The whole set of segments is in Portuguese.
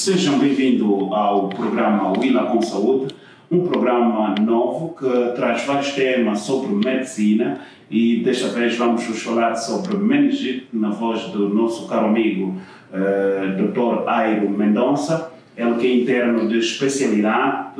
Sejam bem-vindos ao programa Willa com Saúde, um programa novo que traz vários temas sobre medicina e desta vez vamos falar sobre meningite na voz do nosso caro amigo Dr. Airo Mendonça, ele que é interno de especialidade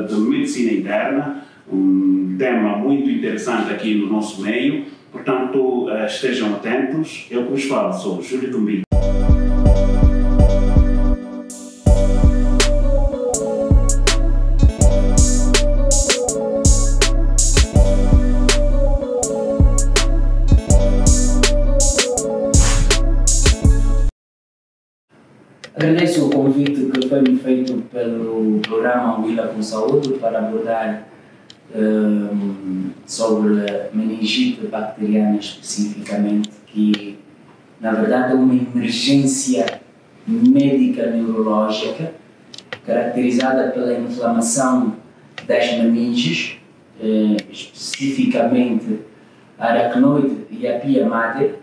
de medicina interna, um tema muito interessante aqui no nosso meio, portanto estejam atentos. Eu que vos falo sou Júlio Tumbi. Agradeço o convite que foi-me feito pelo programa Willa com Saúde para abordar sobre a meningite bacteriana especificamente, que na verdade é uma emergência médica neurológica caracterizada pela inflamação das meninges, especificamente a aracnoide e a pia mater,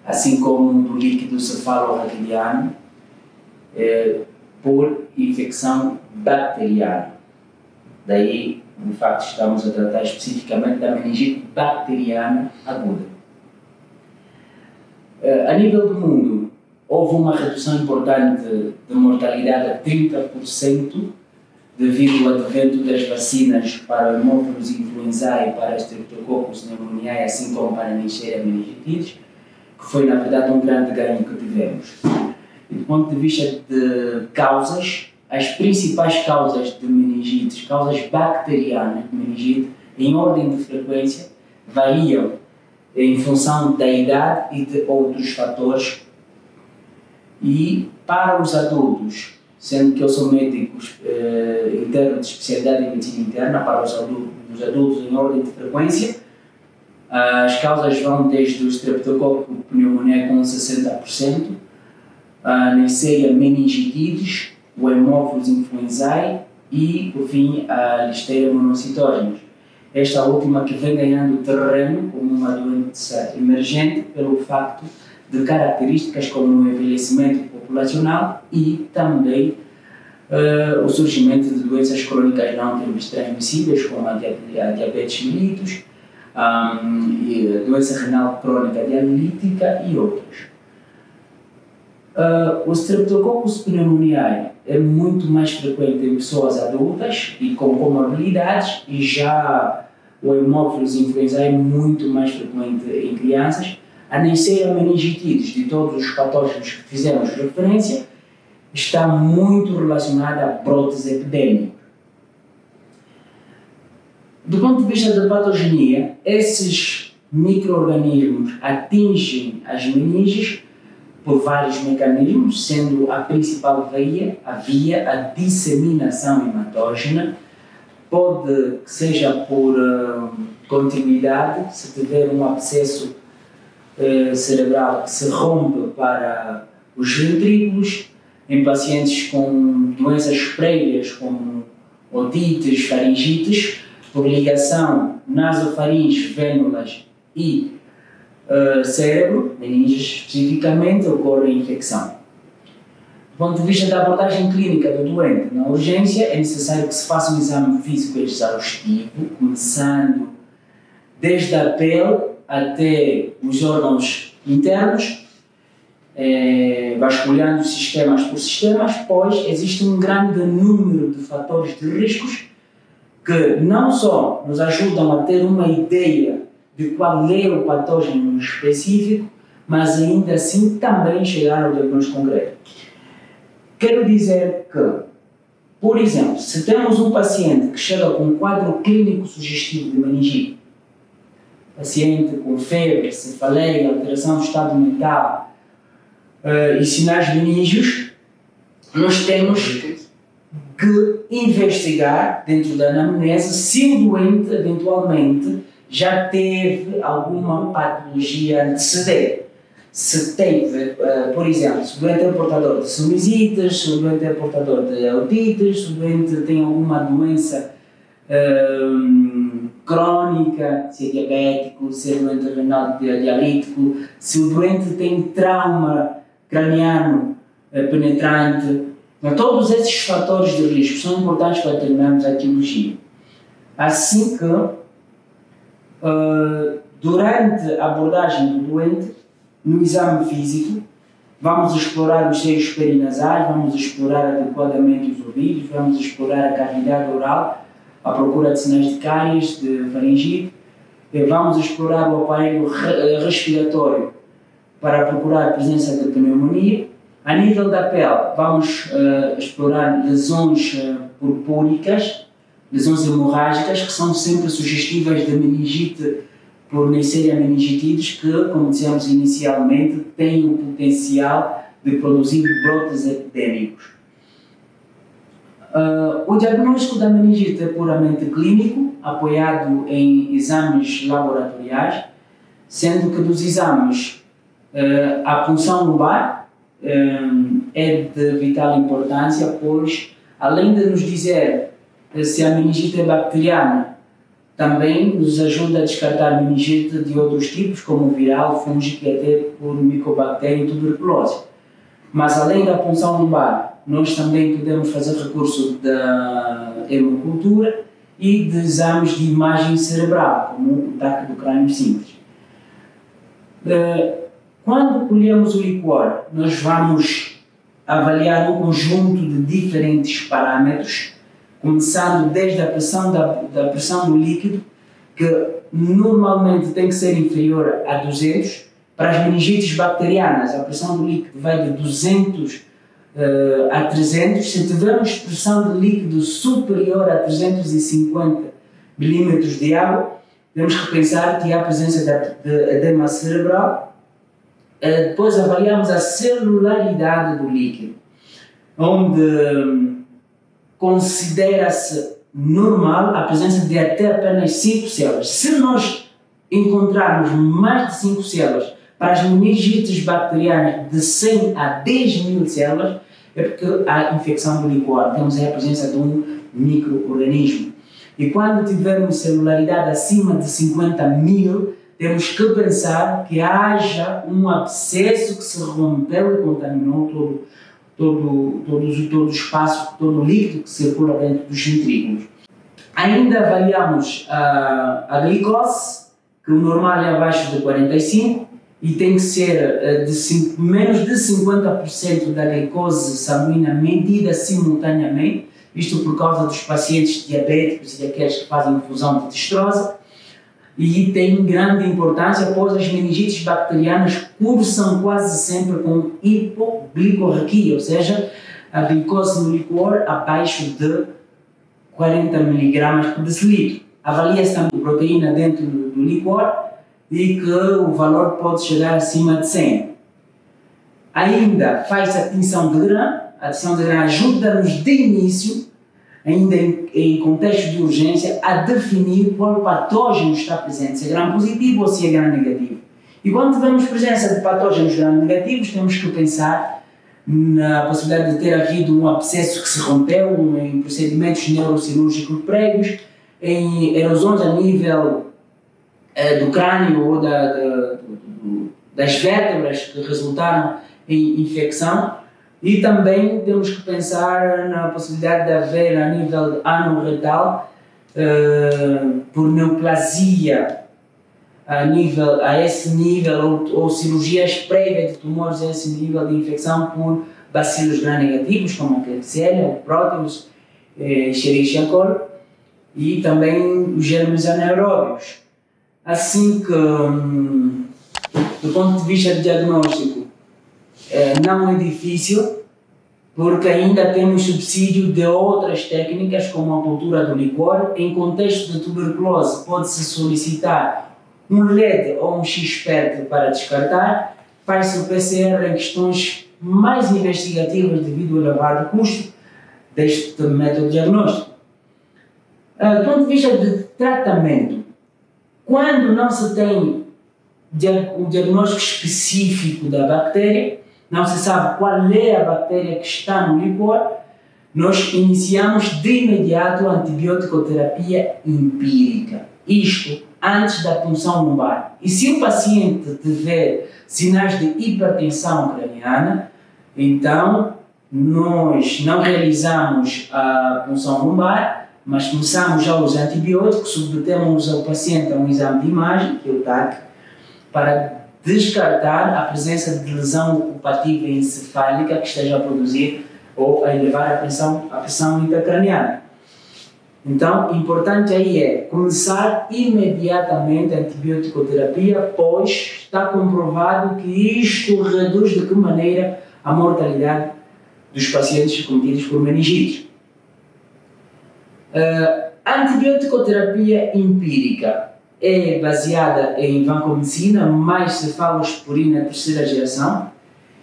assim como o líquido cefalorraquidiano, por infecção bacteriana. Daí, de facto, estamos a tratar especificamente da meningite bacteriana aguda. A nível do mundo, houve uma redução importante de mortalidade a 30% devido ao advento das vacinas para o Haemophilus influenzae e para Streptococcus pneumoniae, assim como para a Neisseria meningitidis, que foi, na verdade, um grande ganho que tivemos. E, do ponto de vista de causas, as principais causas de meningites, causas bacterianas de meningite, em ordem de frequência, variam em função da idade e de outros fatores. E para os adultos, sendo que eu sou médico interno de especialidade em medicina interna, para os adultos em ordem de frequência, as causas vão desde o Streptococcus pneumoniae com 60%, a Neisseria meningitidis, o Haemophilus influenzae e, por fim, a Listeria monocytogenes. Esta última que vem ganhando terreno como uma doença emergente pelo facto de características como o envelhecimento populacional e também o surgimento de doenças crônicas não transmissíveis como a diabetes mellitus, a doença renal crônica dialítica e outras. O Streptococcus pneumoniae é muito mais frequente em pessoas adultas e com comorbilidades, e já o Haemophilus influenzae é muito mais frequente em crianças. A Neisseria meningitidis, de todos os patógenos que fizemos referência, está muito relacionada a brotes epidêmicos. Do ponto de vista da patogenia, esses micro-organismos atingem as meninges por vários mecanismos, sendo a principal via a disseminação hematógena. Pode que seja por continuidade, se tiver um abscesso cerebral que se rompe para os ventrículos, em pacientes com doenças prévias como otites, faringites, por ligação nasofaringe, vênulas e cérebro, meninges especificamente, ocorre a infecção. Do ponto de vista da abordagem clínica do doente, na urgência é necessário que se faça um exame físico exaustivo, começando desde a pele até os órgãos internos, vasculhando sistemas por sistemas, pois existe um grande número de fatores de riscos que não só nos ajudam a ter uma ideia de qual é o patógeno específico, mas ainda assim também chegar ao diagnóstico concreto. Quero dizer que, por exemplo, se temos um paciente que chega com um quadro clínico sugestivo de meningite, paciente com febre, cefaleia, alteração do estado mental e sinais meníngeos, nós temos que investigar dentro da anamnese se o doente eventualmente já teve alguma patologia antecedente. Se teve, por exemplo, se o doente é portador de sinusites, se o doente é portador de otites, se o doente tem alguma doença crónica, se é diabético, se é doente renal dialítico, se o doente tem trauma craniano penetrante, Então, todos esses fatores de risco são importantes para determinarmos a etiologia. Assim que, durante a abordagem do doente, no exame físico, vamos explorar os seios perinasais, vamos explorar adequadamente os ouvidos, vamos explorar a cavidade oral, à procura de sinais de cáries, de faringite, vamos explorar o aparelho respiratório para procurar a presença de pneumonia. A nível da pele, vamos explorar lesões purpúricas, lesões hemorrágicas, que são sempre sugestivas de meningite por Neisseria meningitidis, que, como dissemos inicialmente, têm o potencial de produzir brotes epidêmicos. O diagnóstico da meningite é puramente clínico, apoiado em exames laboratoriais, sendo que dos exames a punção lumbar é de vital importância, pois, além de nos dizer se a meningite é bacteriana, também nos ajuda a descartar meningite de outros tipos, como viral, fúngico e até por micobactéria e tuberculose. Mas, além da punção lumbar, nós também podemos fazer recurso da hemocultura e de exames de imagem cerebral, como o TAC do crânio simples. Quando colhemos o licor, nós vamos avaliar um conjunto de diferentes parâmetros, começando desde a pressão da pressão do líquido, que normalmente tem que ser inferior a 200. Para as meningites bacterianas, a pressão do líquido vai de 200 a 300. Se tivermos pressão de líquido superior a 350 milímetros de água, temos que pensar que há a presença de edema cerebral. Depois avaliamos a celularidade do líquido, onde considera-se normal a presença de até apenas 5 células. Se nós encontrarmos mais de 5 células para as meningites bacterianas de 100 a 10 mil células, é porque há infecção do licor, temos a presença de um micro-organismo. E quando tivermos celularidade acima de 50 mil, temos que pensar que haja um abscesso que se rompeu e contaminou todo o espaço, todo o líquido que circula dentro dos ventrículos. Ainda avaliamos a glicose, que o normal é abaixo de 45 e tem que ser menos de 50% da glicose sanguínea medida simultaneamente, isto por causa dos pacientes diabéticos e daqueles que fazem infusão de dextrosa, e tem grande importância, pois as meningites bacterianas cursam quase sempre com hipoglicorrequia, ou seja, a glicose no licor abaixo de 40 mg por decilitro. Avalia-se também a proteína dentro do licor e que o valor pode chegar acima de 100. Ainda faz a tinção de grã. A tinção de grã ajuda-nos de início, ainda em contexto de urgência, a definir qual patógeno está presente, se é gram positivo ou se é gram negativo. E quando tivermos presença de patógenos gram negativos, temos que pensar na possibilidade de ter havido um abscesso que se rompeu em procedimentos neurocirúrgicos prévios, em erosões a nível do crânio ou das vértebras que resultaram em infecção. E também temos que pensar na possibilidade de haver a nível anorretal, por neoplasia a esse nível, ou cirurgias prévias de tumores a esse nível de infecção por bacilos gram-negativos, como a Klebsiella, o Proteus, Escherichia coli, e também os germes anaeróbios. Assim que, do ponto de vista de diagnóstico, não é difícil, porque ainda temos subsídio de outras técnicas, como a cultura do licor. Em contexto de tuberculose, pode-se solicitar um LED ou um X-PET para descartar. Faz-se o PCR em questões mais investigativas devido ao elevado custo deste método diagnóstico. Do ponto de vista de tratamento, quando não se tem um diagnóstico específico da bactéria, não se sabe qual é a bactéria que está no licor, nós iniciamos de imediato a antibiótico-terapia empírica. Isto antes da punção lumbar. E se o paciente tiver sinais de hipertensão craniana, então nós não realizamos a punção lumbar, mas começamos já os antibióticos, submetemos ao paciente a um exame de imagem, que é o TAC, para descartar a presença de lesão ocupativa encefálica que esteja a produzir ou a elevar a pressão intracraniana. Então, importante aí é começar imediatamente a antibiótico-terapia, pois está comprovado que isto reduz de que maneira a mortalidade dos pacientes cometidos por meningite. A antibiótico-terapia empírica é baseada em vancomicina mais cefalosporina terceira geração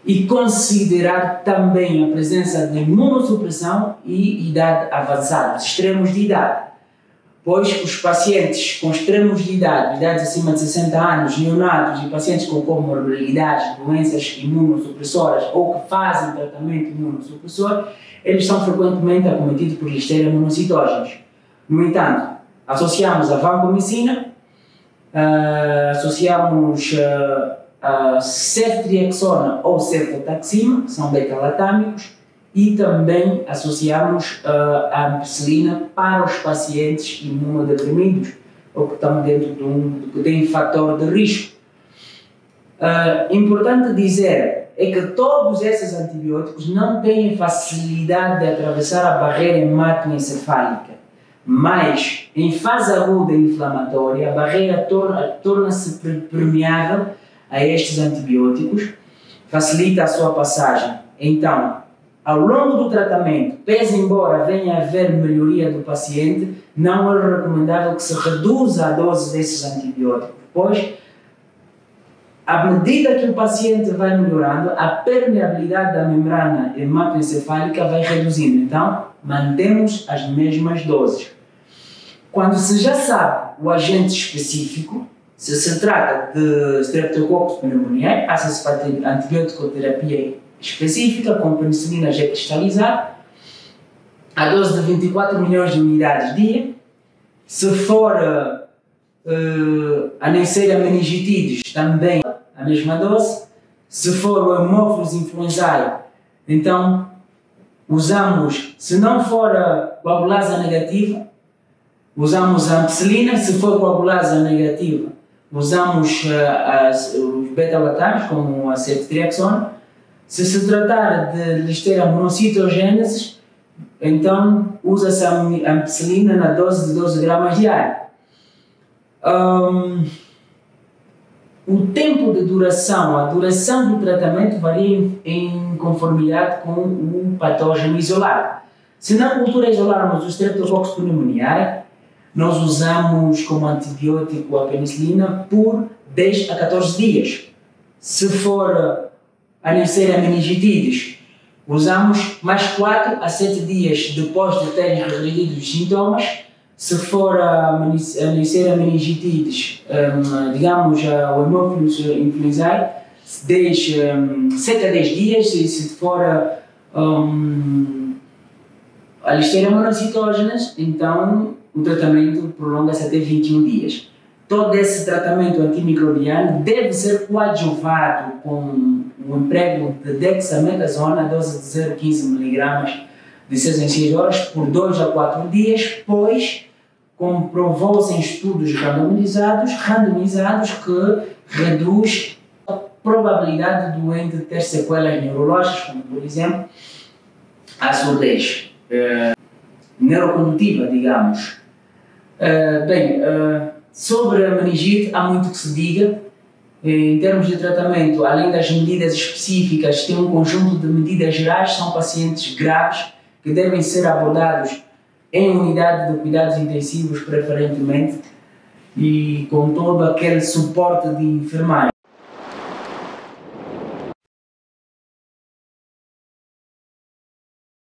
e considerar também a presença de imunossupressão e idade avançada, os extremos de idade, pois os pacientes com extremos de idade, idades acima de 60 anos, neonatos e pacientes com comorbilidades, doenças imunossupressoras ou que fazem tratamento imunossupressor, eles são frequentemente acometidos por Listeria monocytogenes. No entanto, associamos a vancomicina, associamos a ceftriaxona ou ceftotaxima, que são beta-latâmicos, e também associamos a ampicilina para os pacientes imunodeprimidos ou que estão dentro que têm fator de risco. Importante dizer é que todos esses antibióticos não têm facilidade de atravessar a barreira hematoencefálica, mas em fase aguda inflamatória a barreira torna-se permeável a estes antibióticos, facilita a sua passagem. Então, ao longo do tratamento, pese embora venha a haver melhoria do paciente, não é recomendável que se reduza a dose desses antibióticos, pois, à medida que o paciente vai melhorando, a permeabilidade da membrana hematoencefálica vai reduzindo. Então, mantemos as mesmas doses. Quando se já sabe o agente específico, se se trata de Streptococcus pneumoniae, passa-se para antibiótico-terapia específica com penicilina G cristalizada, a dose de 24 milhões de unidades dia. Se for a Neisseria meningitidis, também a mesma dose. Se for o Haemophilus influenzae, então usamos, se não for a coagulasa negativa, usamos a ampicilina. Se for coagulasa negativa, usamos os beta-lactâmicos, como a ceftriaxona. Se se tratar de Listeria monocytogenesis, então usa-se a ampicilina na dose de 12 gramas diária. O tempo de duração, a duração do tratamento varia em conformidade com o patógeno isolado. Se na cultura isolarmos o Streptococcus pneumoniae, nós usamos como antibiótico a penicilina por 10 a 14 dias. Se for a Neisseria meningitidis, usamos mais 4 a 7 dias depois de terem regredido os sintomas. Se for a Neisseria meningitidis, digamos o Haemophilus influenzae, 7 a 10 dias. E se for a Listeria monocytogenes, então o tratamento prolonga-se até 21 dias. Todo esse tratamento antimicrobiano deve ser coadjuvado com o emprego de dexametasona, a dose de 0,15 mg de 6 em 6 horas, por 2 a 4 dias, pois comprovou-se em estudos randomizados que reduz a probabilidade do doente ter sequelas neurológicas, como por exemplo a surdez neurocondutiva, digamos. Sobre a meningite há muito que se diga. Em termos de tratamento, além das medidas específicas, tem um conjunto de medidas gerais. São pacientes graves que devem ser abordados em unidade de cuidados intensivos, preferentemente, e com todo aquele suporte de enfermagem.